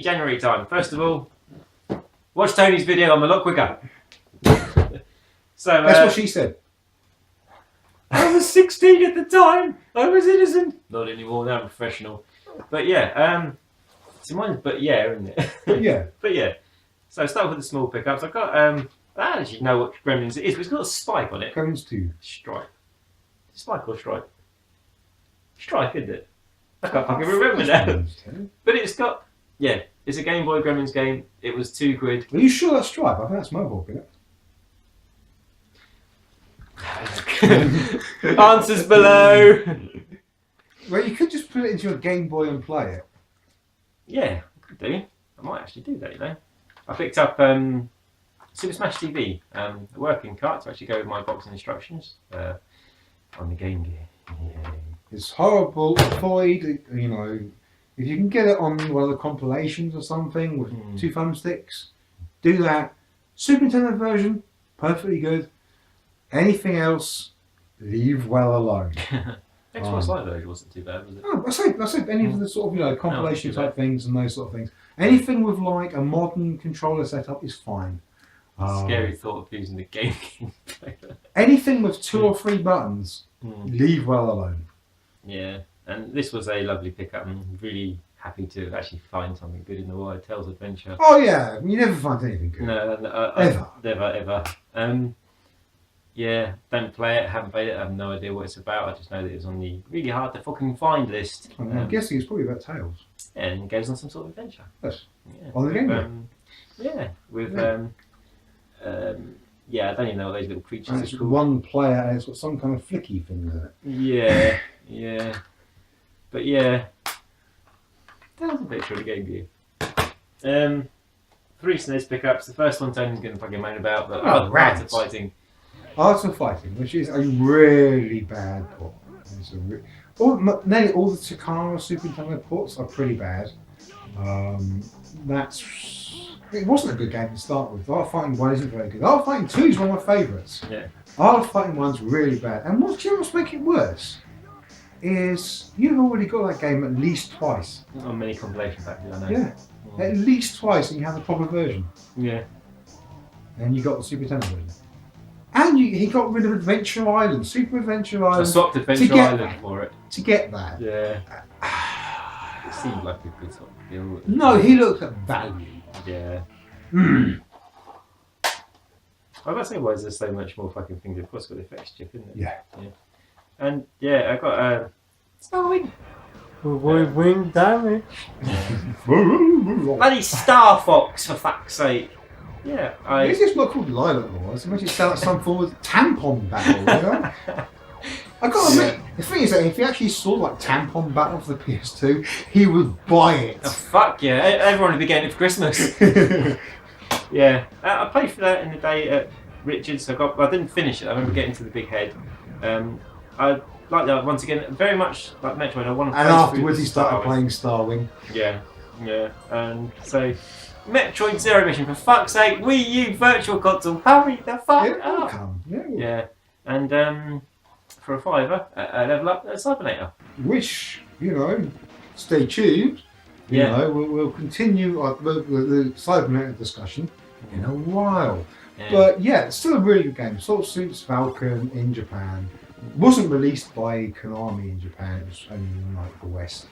January time. First of all, watch Tony's video. I'm a lot quicker. So That's what she said. I was 16 at the time. I was innocent. Not anymore. Now I'm professional. But yeah, so mine's but yeah, isn't it? Yeah. But yeah. So start with the small pickups. I've got I don't actually know what Gremlins it is, but it's got a spike on it. Gremlins 2. Strike. Spike or strike? Strike, isn't it? I can't fucking remember now. But it's got it's a Game Boy Gremlins game. It was £2. Are you sure that's Stripe? I think that's Mohawk, isn't it? Answers below. Well, you could just put it into your Game Boy and play it. Yeah, I could do. I might actually do that, you know. I picked up Super Smash TV, a working cart to actually go with my boxing instructions on the Game Gear. Yeah. It's horrible. Avoid, you know, if you can get it on one of the compilations or something with 2 thumbsticks, do that. Super Nintendo version, perfectly good. Anything else, leave well alone. Xbox Live version wasn't too bad, was it? Oh, I say any of the sort of, you know, compilation type things and those sort of things. Anything with like a modern controller setup is fine. Scary thought of using the Game Gear. Anything with 2 or 3 buttons, leave well alone. Yeah, and this was a lovely pickup. I'm really happy to actually find something good in the Wild Tales adventure. Oh yeah, you never find anything good. No, ever. Yeah, don't play it, haven't played it, I have no idea what it's about. I just know that it's on the really hard to fucking find list. I'm guessing it's probably about Tales. And it goes on some sort of adventure. Yes. Yeah. On the Game Boy. I don't even know what those little creatures and are it's called. one player and it's got some kind of flicky thing in it. Yeah. But yeah. That was a picture of the Game Gear. 3 SNES pickups. The first one Tony's going to fucking moan about, but Art of Fighting. Art of Fighting, which is a really bad port. Nearly all the Takara Super Nintendo ports are pretty bad. It wasn't a good game to start with. Art of Fighting 1 isn't very good. Art of Fighting 2 is one of my favourites. Yeah. Art of Fighting 1's really bad. And what's make it worse is you've already got that game at least twice. Not on many compilation packs, I know. Yeah. At least twice, and you have the proper version. Yeah. And you got the Super Nintendo version. And he got rid of Adventure Island, Super Adventure Island. I swapped Adventure Island for it. To get that. Yeah. It seemed like a good sort of deal. No, he looked at value. Yeah. I was say, why is there so much more fucking things? Of course, got the effects chip, isn't it? Yeah. And I got Starwing. Wing damage. Bloody Star Fox, for fuck's sake. Yeah, Is this not called Lilac Wars? It makes it sound like some form of tampon battle, you know? I gotta admit, the thing is that if he actually saw like tampon battle for the PS2, he would buy it. Oh, fuck yeah, everyone would be getting it for Christmas. Yeah, I played for that in the day at Richards. I didn't finish it. I remember getting to the big head. I like that once again, very much like Metroid. I want to. And afterwards, he started playing Starwing. Yeah, and so Metroid Zero Mission, for fuck's sake, Wii U Virtual Console, hurry the fuck up! Come. Yeah, and for a $5, level up Cybernator. Which, you know, stay tuned. You know, we'll continue the Cybernator discussion in a while. Yeah. But yeah, it's still a really good game. Sort of suits Falcon in Japan. Wasn't released by Konami in Japan. It was only in like the West.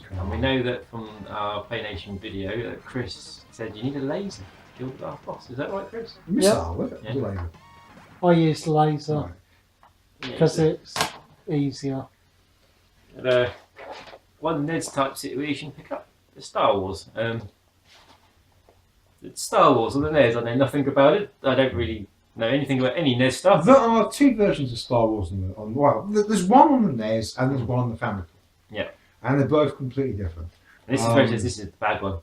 And we know that from our Play Nation video that Chris said you need a laser to kill the last boss. Is that right, Chris? Missile, was it? Yeah. Laser. I use laser because it's easier. And, one NES type situation pick up the Star Wars. It's Star Wars on the NES. I know nothing about it. I don't really know anything about any NES stuff. There are 2 versions of Star Wars there's one on the NES and there's one on the Famicom. Yeah. And they're both completely different. And this is the bad one.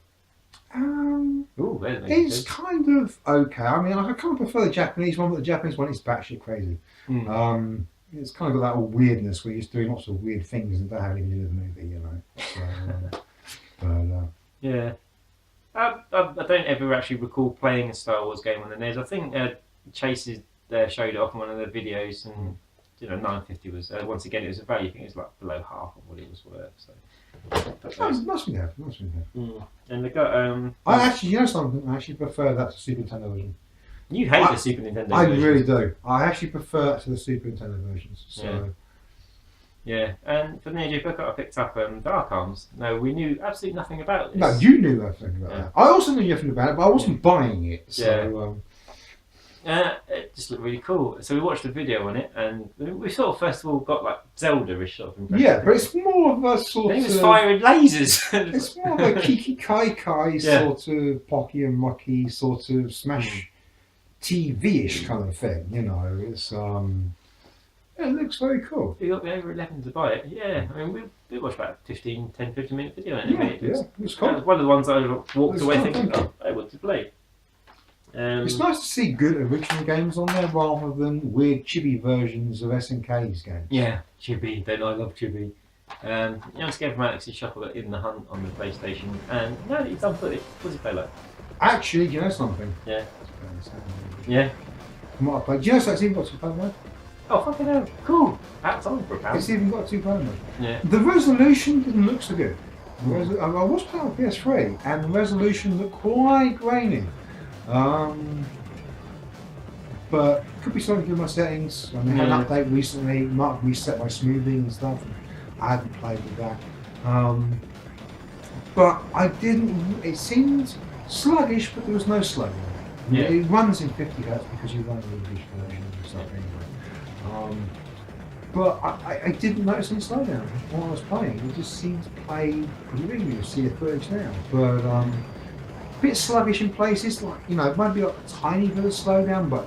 It's kind of okay. I mean, I kind of prefer the Japanese one, but the Japanese one is batshit crazy. It's kind of got that all weirdness where you're just doing lots of weird things that don't have anything to do with the movie, you know. Yeah. I don't ever actually recall playing a Star Wars game on the NES. I think Chase showed it off in one of their videos, and £9.50 was once again it was a value. I think it was like below half of what it was worth. So. Must be there. And they got I actually, you know something? I actually prefer that to Super Nintendo version. You hate the Super Nintendo I version. really do. I actually prefer that to the Super Nintendo versions. So. Yeah, and for the Neo Geo book, I picked up Dark Arms. No, we knew absolutely nothing about this. No, you knew nothing about that. I also knew nothing about it, but I wasn't buying it. So, it just looked really cool. So we watched a video on it, and we sort of first of all got like Zelda-ish sort of impression. yeah, but it's more of a sort He of. was firing lasers. It's more of a Kiki Kai Kai sort of Pocky and Rocky sort of Smash TV-ish kind of thing. You know, it's it looks very cool. We got me over 11 to buy it. Yeah, I mean we watched about 10, 15 minute video on it. It's cool. It was one of the ones I walked away thinking, I want to play. It's nice to see good original games on there rather than weird chibi versions of SNK's games. Yeah, chibi. Then I love chibi. Let's go from Alex's Shuffle in the Hunt on the PlayStation. And now that you've done footage, what does it play like? Actually, do you know something? Yeah. Yeah. From what I played, do you know it's even got 2 player mode? Oh, fucking hell. Cool. That's on for a pound. It's even got 2 player mode. Yeah. The resolution didn't look so good. I was playing on PS3 and the resolution looked quite grainy. But could be something to do with my settings. I had an update recently, might reset my smoothing and stuff. And I hadn't played with that. But I didn't. It seemed sluggish, but there was no slugging. Yeah. It runs in 50 Hz because you run the English version and stuff anyway. But I didn't notice any slowdown while I was playing. It just seemed to play really. You see the footage now, but a bit sluggish in places. Like it might be like a tiny bit of slowdown, but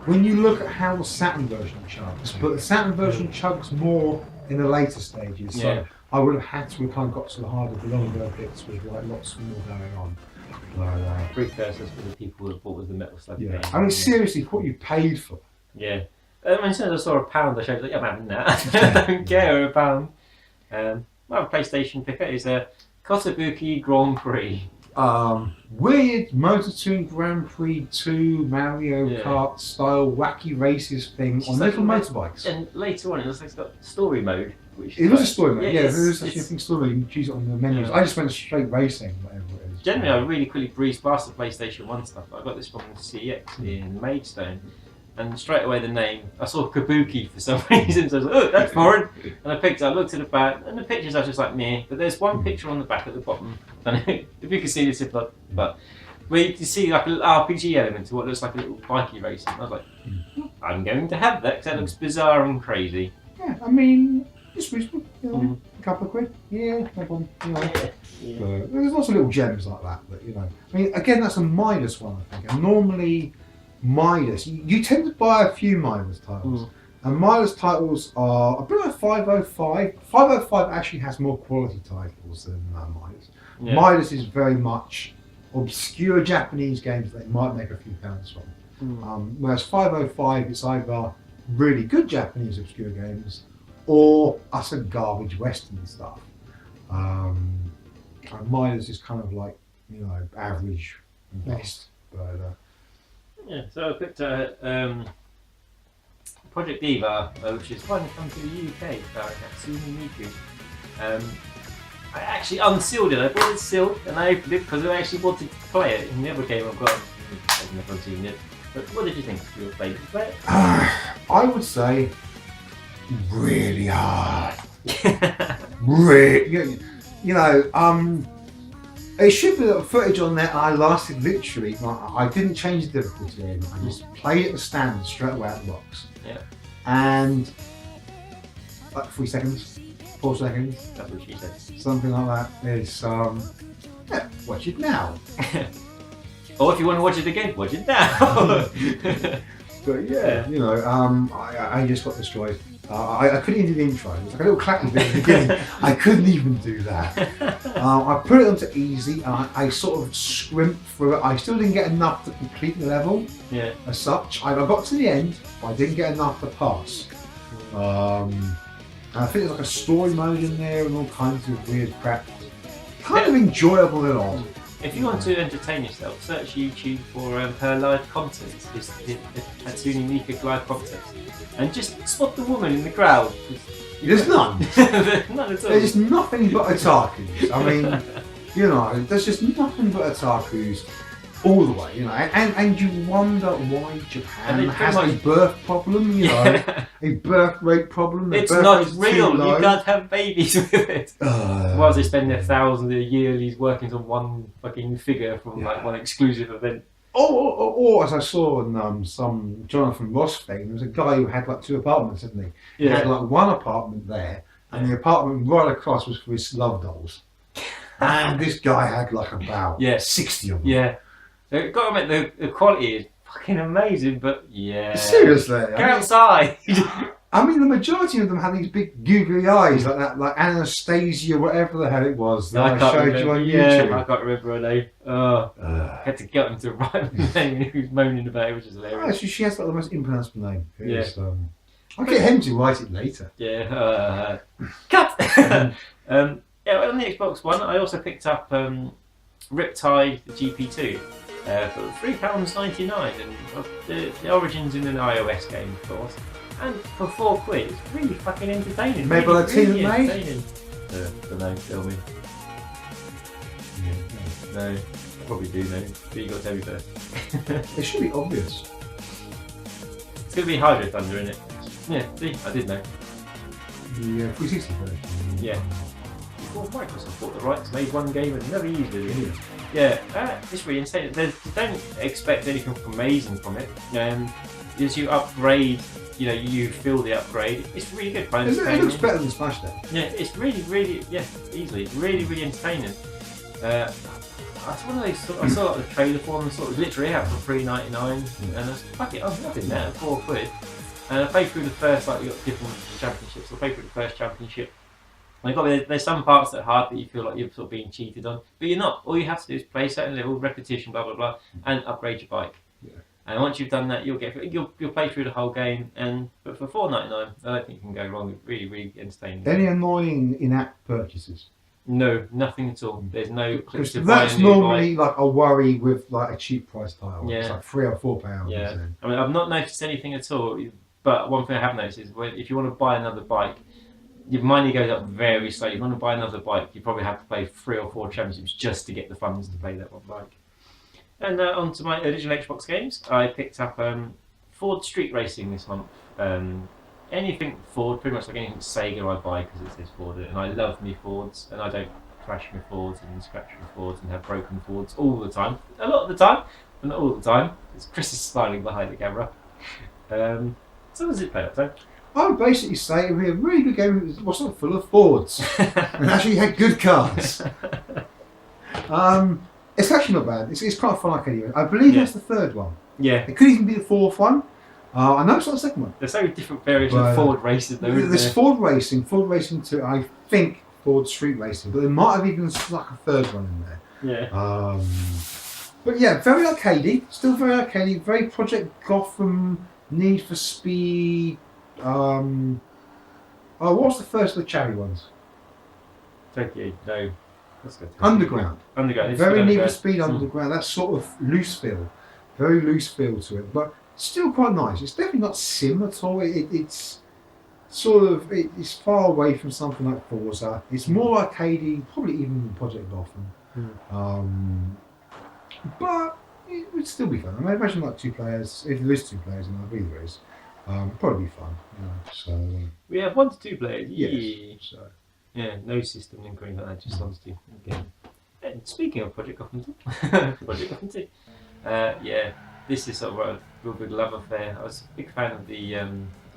when you look at how the Saturn version chugs, but the Saturn version chugs more in the later stages. So I would have had to have kind of got to the harder, the longer bits with like lots more going on. Precursors for the people that bought with the Metal Slug game. I mean, seriously, what you paid for? Yeah. As soon as I saw a pound, I showed like, I'm having that. I don't care a pound. My PlayStation picker is a Kotobuki Grand Prix. Weird Motor 2 Grand Prix 2 Mario Kart style wacky races thing on little motorbikes. And later on, it looks like it's got story mode. It was a story mode, there is actually a it's thing story mode. You can choose it on the menus. I just went straight racing, whatever it is. Generally, I really quickly breezed past the PlayStation 1 stuff. I got this from CX in Maidstone. And straight away the name, I saw Kabuki for some reason, so I was like, oh, that's foreign. And I picked it up, looked at the back, and the pictures are just like meh. But there's one picture on the back at the bottom. And if you can see this, but where you can see like a little RPG element to what looks like a little bikey racing. I was like, I'm going to have that because that looks bizarre and crazy. Yeah, I mean, it's reasonable. A couple of quid. Yeah, no problem. But there's lots of little gems like that. But I mean, again, that's a Midas one, I think. And normally, Midas, you tend to buy a few Midas titles, and Midas titles are a bit like 505. 505 actually has more quality titles than Midas. Yeah. Midas is very much obscure Japanese games that they might make a few pounds from. Whereas 505 is either really good Japanese obscure games or utter garbage Western stuff. And Midas is kind of like average and best, but. Yeah, so I picked Project Diva, which is finally come to the UK, starring Hatsune Miku. I actually unsealed it. I bought it sealed and I opened it because I actually wanted to play it. In the other game I've got, I've never seen it. But what did you think? Did you play it? I would say really hard. Really, it should be a footage on there. I lasted literally. I didn't change the difficulty. I just played it as standard straight away out of the box. Yeah. And like 3 seconds, 4 seconds. That's what she said. Something like that. Is watch it now. Or if you want to watch it again, watch it now. But I just got destroyed. I couldn't even do the intro. It was like a little clapping bit at the beginning. I couldn't even do that. I put it onto easy and I sort of scrimped through it. I still didn't get enough to complete the level as such. I got to the end, but I didn't get enough to pass. And I think there's like a story mode in there and all kinds of weird crap. Kind of enjoyable and all. If you want to entertain yourself, search YouTube for her live content. It's the Hatsune Miku live content. And just spot the woman in the crowd. There's none. None at all. There's just nothing but otakus. I mean, you know, there's just nothing but otakus all the way, you know. And you wonder why Japan has a birth problem, you know, a birth rate problem. It's not real. You can't have babies with it. Whilst they spend their thousands of yearlies working on one fucking figure from like one exclusive event. Or as I saw in some Jonathan Ross thing, there was a guy who had like 2 apartments, didn't he? He had like one apartment there, and the apartment right across was for his love dolls. And this guy had like about 60 of them. Yeah. So, got to admit, the quality is fucking amazing, but Seriously. Go outside! I mean, the majority of them had these big googly eyes, like that, like Anastasia, whatever the hell it was that I showed you on YouTube. I can't remember her name. I had to get him to write the name and he was moaning about it, which is hilarious. She has got the most impronounceable name. I'll But, get him to write it later. Yeah. Cut! On the Xbox One, I also picked up Riptide GP2 for £3.99, and the Origins in an iOS game, of course. And for £4, it's really fucking entertaining. Made by the team that made? Don't know, tell me. No, I probably do know, but you got to tell me first. It should be obvious. It's going to be Hydro Thunder, isn't it? Yeah, see, I did know. The 360 version. Yeah. Well, Microsoft bought the rights, made one game and never used it. Yeah, it's really insane. Don't expect anything amazing from it. As you upgrade, you feel the upgrade. It's really good. It looks better than Smash Day. Yeah, it's really, easily, really entertaining. That's one of those. I saw the trailer for them, sort of literally out for $3.99, and I was fuck it, I'm nothing there at £4. And I played through the first, like you got different championships. I played through the first championship. There's some parts that are hard that you feel like you're sort of being cheated on, but you're not. All you have to do is play certain level, repetition, blah blah blah, and upgrade your bike. Yeah. And once you've done that, you'll play through the whole game. But for $4.99, I don't think you can go wrong. It's really entertaining. Any annoying in-app purchases? No, nothing at all. There's no. That's normally like a worry with like a cheap price title. Yeah. It's like £3 or £4. Yeah. I mean, I've not noticed anything at all. But one thing I have noticed is if you want to buy another bike, your money goes up very slowly. If you want to buy another bike, you probably have to play 3 or 4 championships just to get the funds to play that one bike. And on to my original Xbox games, I picked up Ford Street Racing this month. Anything Ford, pretty much like anything Sega I buy because it says Ford, and I love me Fords, and I don't crash my Fords and scratch my Fords and have broken Fords all the time. A lot of the time, but not all the time. It's Chris is smiling behind the camera. So what does it play up to? I would basically say it would be a really good game that wasn't full of Fords and actually had good cars. It's actually not bad. It's quite a fun arcade. I believe that's the 3rd one. Yeah. It could even be the 4th one. I know it's not the 2nd one. There's so different variations of Ford Racing though. There's Ford Racing 2, I think Ford Street Racing, but there might have even like a 3rd one in there. Yeah. But yeah, very arcadey. Still very arcadey. Very Project Gotham, Need for Speed. What was the first of the cherry ones? Tokyo, no. Underground. Very Need for Speed Underground. That sort of loose feel. Very loose feel to it. But still quite nice. It's definitely not sim at all. It's sort of, it's far away from something like Forza. It's more arcadey, probably even than Project Gotham. But it would still be fun. I imagine like 2 players, if there is 2 players, and I believe there is, probably be fun. So we have 1 to 2 players. Yes. So. Yeah, no system link or anything like that, just 1 to 2. Okay. And speaking of Project Gotham 2, Project Gotham 2. This is sort of a real big love affair. I was a big fan of the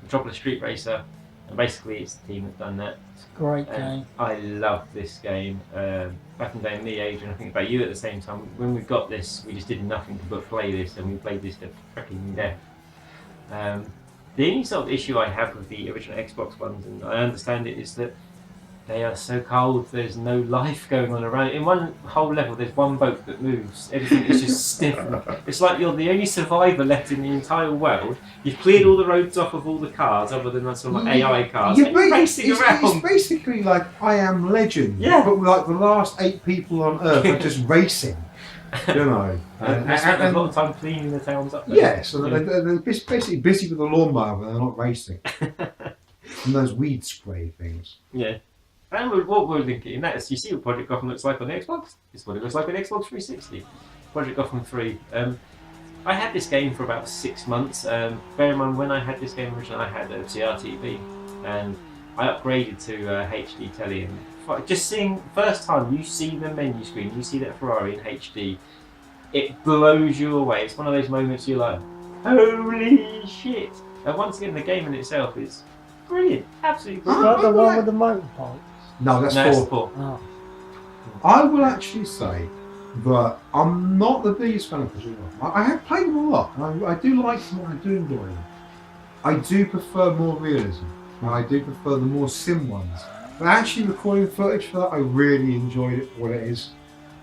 Metropolis Street Racer, and basically it's the team that's done that. It's a great game. I love this game. Back in the day, me, Adrian, I think about you at the same time, when we got this, we just did nothing but play this, and we played this to freaking death. The only sort of issue I have with the original Xbox ones, and I understand it, is that they are so cold, there's no life going on around. In one whole level, there's 1 boat that moves. Everything is just stiff. It's like you're the only survivor left in the entire world. You've cleared all the roads off of all the cars, other than some like AI cars. Yeah, and you're racing around. It's basically like I Am Legend, but like the last 8 people on Earth are just racing. You know. They spent a lot of time cleaning the towns up. Though. Yeah, so they're basically busy with the lawnmower when they're not racing. And those weed spray things. Yeah. And what we're thinking, that is, you see what Project Gotham looks like on the Xbox? It's what it looks like on Xbox 360. Project Gotham 3. I had this game for about 6 months. Bear in mind, when I had this game originally, I had a CRTV. And I upgraded to HD telly. And just seeing, first time you see the menu screen, you see that Ferrari in HD, it blows you away. It's one of those moments you're like, holy shit! And once again, the game in itself is brilliant. Absolutely Is brilliant. that the one with the motorbikes? No, that's No, 4. Oh. I will actually say that I'm not the biggest fan of Project Gotham. I have played them a lot, and I do like them, I do enjoy them. I do prefer more realism, and I do prefer the more sim ones. But actually recording footage for that, I really enjoyed it for what it is.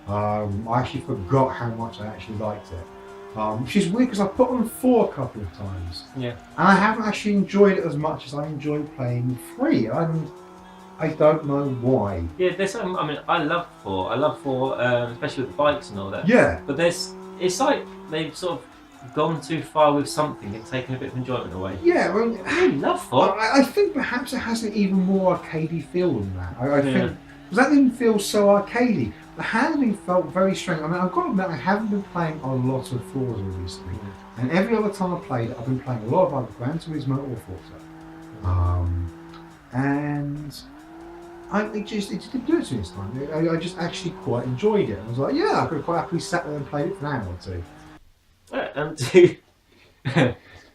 I actually forgot how much I actually liked it. Which is weird because I put on 4 a couple of times. Yeah. And I haven't actually enjoyed it as much as I enjoyed playing 3. And I don't know why. Yeah, there's some. I mean, I love 4. I love 4, especially with the bikes and all that. Yeah. But it's like they've sort of gone too far with something and taken a bit of enjoyment away. Yeah, well, I really love 4. I think perhaps it has an even more arcadey feel than that. I think because that didn't feel so arcadey. The handling felt very strange. I mean, I've got to admit, I haven't been playing a lot of Forza recently, and every other time I played it, I've been playing a lot of either Gran Turismo or Forza. And it just didn't do it to me this time. I just actually quite enjoyed it. I was like, yeah, I could have quite happily sat there and played it for an hour or 2. And to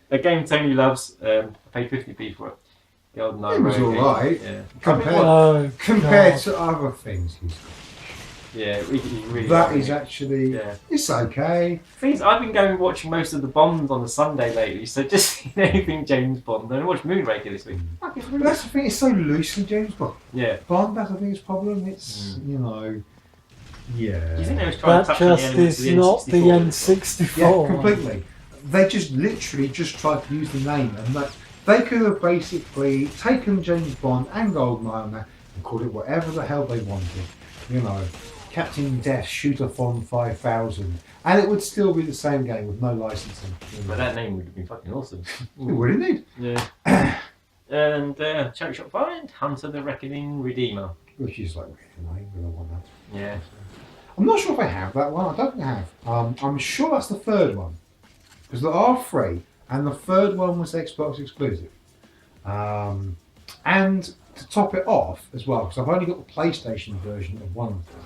a game Tony loves, I paid 50p for it. The old It was alright. Yeah. Compared to other things he's got. Yeah, really that is actually, it's okay. Things I've been going watching most of the Bond on a Sunday lately, so just seen anything James Bond. And I watched Moonraker this week. But that's the thing, it's so loosely James Bond. Yeah. Bond, that's I think his problem. It's, you know, yeah. Do you think they was trying to That touch on the just elements is of the not the N64? Yeah, N64. completely. They just literally just tried to use the name, and that they could have basically taken James Bond and GoldenEye on that and called it whatever the hell they wanted. You know, Captain Death Shooter Fon 5000, and it would still be the same game with no licensing. You know. But that name would have been fucking awesome. It would indeed. Yeah. And Charity Shop Find, Hunter the Reckoning Redeemer. Which is like, really, I want that. Yeah. I'm not sure if I have that one. I don't think I have. I'm sure that's the 3rd one. Because there are 3, and the 3rd one was Xbox exclusive. And to top it off as well, because I've only got the PlayStation version of one of them.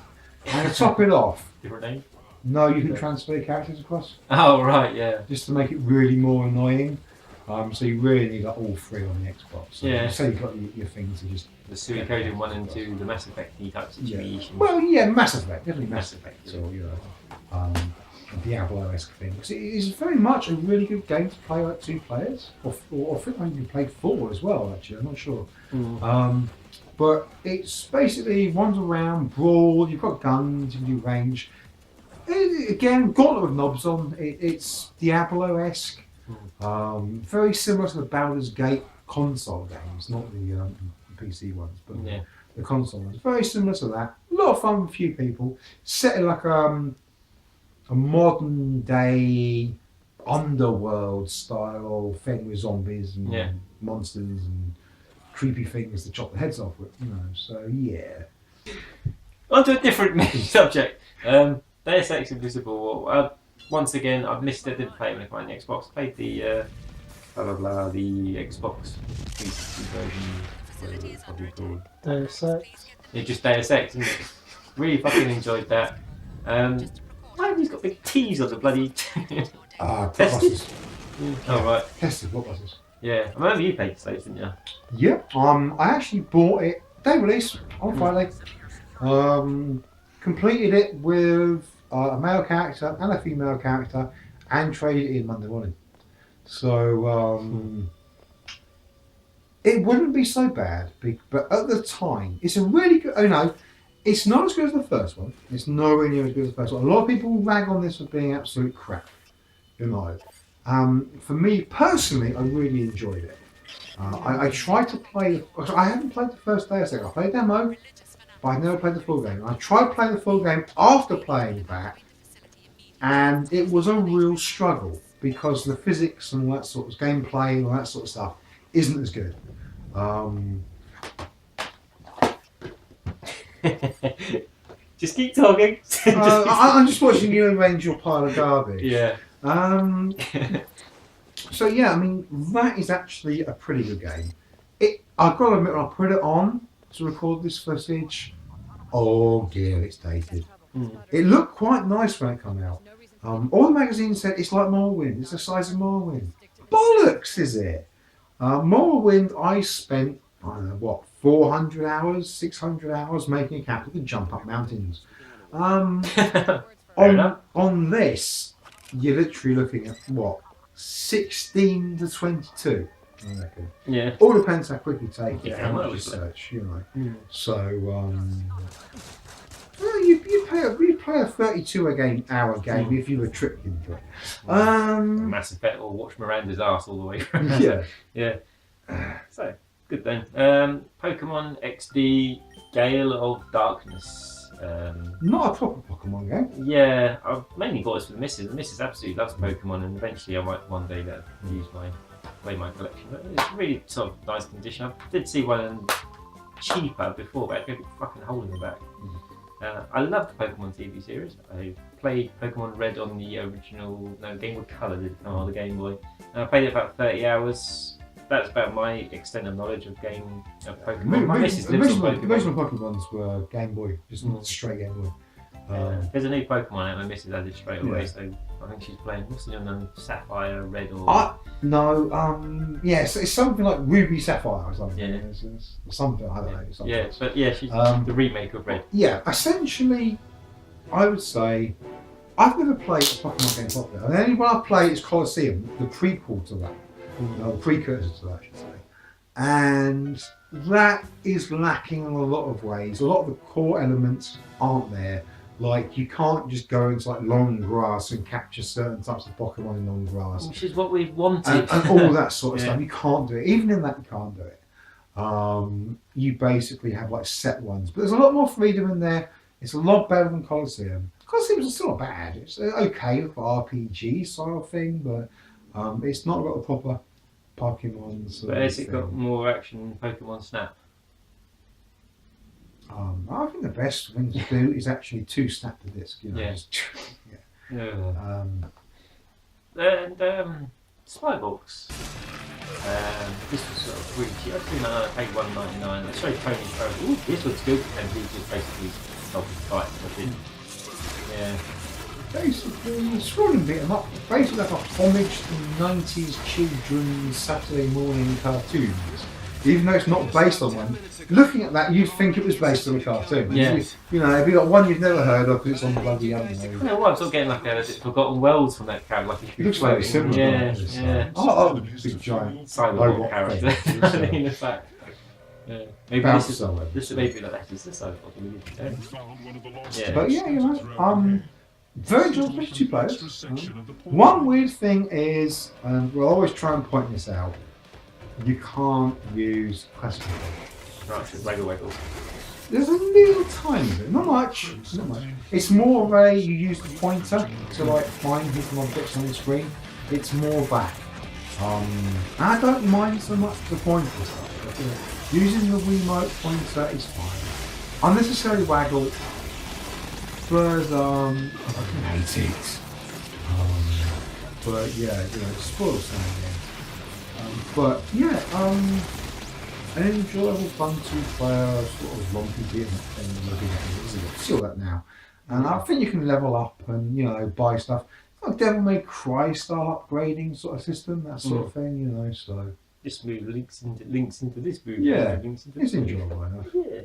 And to top it off, Different name? no, you can transfer your characters across. Oh, right, yeah. Just to make it really more annoying. So you really need like, all 3 on the Xbox. So Yeah. say you've got your things to just... The Suikoden 1 and 2, the Mass Effect type situation. Well, yeah, Mass Effect, definitely Mass Mass Effect. Effect, So, you know, a Diablo-esque thing. Because it is very much a really good game to play like 2 players. Or I think I even played 4 as well, actually, I'm not sure. But it's basically wander around, brawl, you've got guns, you can do range. Again, gauntlet of knobs on, it's Diablo-esque. Very similar to the Baldur's Gate console games, not the PC ones, but the console ones. Very similar to that. A lot of fun with a few people. Set in like a modern day underworld style thing with zombies and monsters and creepy things to chop the heads off with, you know, so yeah. On to a different subject. Deus Ex Invisible. Once again, I've missed it, didn't play it when I played the Xbox. Played the the Xbox 360 version. Probably called. Deus Ex. Yeah, just Deus Ex, isn't it? Really fucking enjoyed that. Why have these got big T's on the bloody... Tested? Oh, right. Tested, blockbusters. Yeah, I remember you played the States, didn't you? Yep, I actually bought it, day release, on Friday. Completed it with a male character and a female character, and traded it in Monday morning. So, it wouldn't be so bad, but at the time, it's a really good, you know, it's not as good as the first one. It's nowhere near as good as the first one. A lot of people rag on this for being absolute crap, you know. For me personally, I really enjoyed it. I tried to play. I haven't played the first Deus Ex. I played demo, but I never played the full game. I tried playing the full game after playing that, and it was a real struggle because the physics and all that sort of gameplay and all that sort of stuff isn't as good. Just keep talking. I'm just watching you arrange your pile of garbage. Yeah. So yeah, I mean that is actually a pretty good game. I've got to admit, when I put it on to record this footage, oh dear, it's dated. It looked quite nice when it came out. All the magazines said it's like Morrowind. It's the size of Morrowind. Bollocks, is it? Morrowind, I spent, I don't know what, 400 hours, 600 hours making a character to jump up mountains. On this, you're literally looking at what, 16 to 22, I reckon. Yeah. All depends how quick you take it, Yeah, how much well, you search, you know. Mm. So, well, you play a 32-hour game if you were tricked into it. Mass Effect or watch Miranda's ass all the way through. Yeah. Yeah. So, good then. Pokemon XD Gale of Darkness. Not a proper Pokemon game. Yeah, I've mainly got this for the missus. The missus absolutely loves Pokemon, and eventually I might one day let her use play my collection. But it's really sort of nice condition. I did see one cheaper before, but I had a fucking hole in the back. I love the Pokemon TV series. I played Pokemon Red on the original, Game Boy Color did come on the Game Boy. And I played it about 30 hours. That's about my extent of knowledge of Pokemon. My missus lives on Pokemon. The original Pokemons were Game Boy, just straight Game Boy. There's a new Pokemon out, my missus had it straight away, so I think she's playing, what's the other Sapphire, Red or... Yes, it's something like Ruby Sapphire or something. Yeah. It's something, I don't know. Something. Yeah, but yeah, she's the remake of Red. Yeah, essentially, I would say, I've never played a Pokemon game properly. And the only one I've played is Colosseum, the prequel to that. The precursor to that, I should say. And that is lacking in a lot of ways. A lot of the core elements aren't there. Like, you can't just go into like long grass and capture certain types of Pokemon in long grass. Which is what we've wanted. And all that sort of stuff. You can't do it. Even in that, you can't do it. You basically have like set ones. But there's a lot more freedom in there. It's a lot better than Colosseum. Colosseum's still not bad. It's okay for RPG style thing, but it's not got the proper Pokemon sort But of has it thing. got more action than Pokemon Snap? I think the best thing to do is actually to snap the disc. You know, Yeah. just, Yeah. And Spybox. This was sort of really cheap. I think I paid $1.99. I showed Tony Pro. Ooh, this looks good. And he just basically sold the fight. Yeah. Basically, scrolling beat 'em up. Basically, like a homage to 90s children's Saturday morning cartoons. Even though it's not based on one, looking at that, you'd think it was based on a cartoon. Yeah. You know, if you got one you've never heard of, because it's on the bloody other. You know what? I'm sort of getting like a Forgotten Worlds from that character. Like a It looks very similar. Yeah, doesn't it? yeah. Oh, big giant Cyborg robot character. thing. In fact. Yeah. Maybe Bounce this is somewhere. maybe like that is the Cyborg. Yeah. But yeah, you know, very enjoyable, especially 2 players. One weird thing is, and we'll always try and point this out, you can't use classical. Right, so waggle. There's a little tiny bit, not much. It's more of a, you use the pointer to like find hidden objects on the screen. It's more that. I don't mind so much the pointer stuff. Using the remote pointer is fine. Unnecessary waggle, but I fucking hate it. But yeah, you know, it spoils something. But yeah, an enjoyable, fun 2-player sort of rompy game thing looking at it. See all that now. And I think you can level up and, you know, buy stuff. It's like Devil May Cry style upgrading sort of system, that sort of thing, you know, so. This move links into this move. Yeah, Links into it's this move. enjoyable enough. Yeah.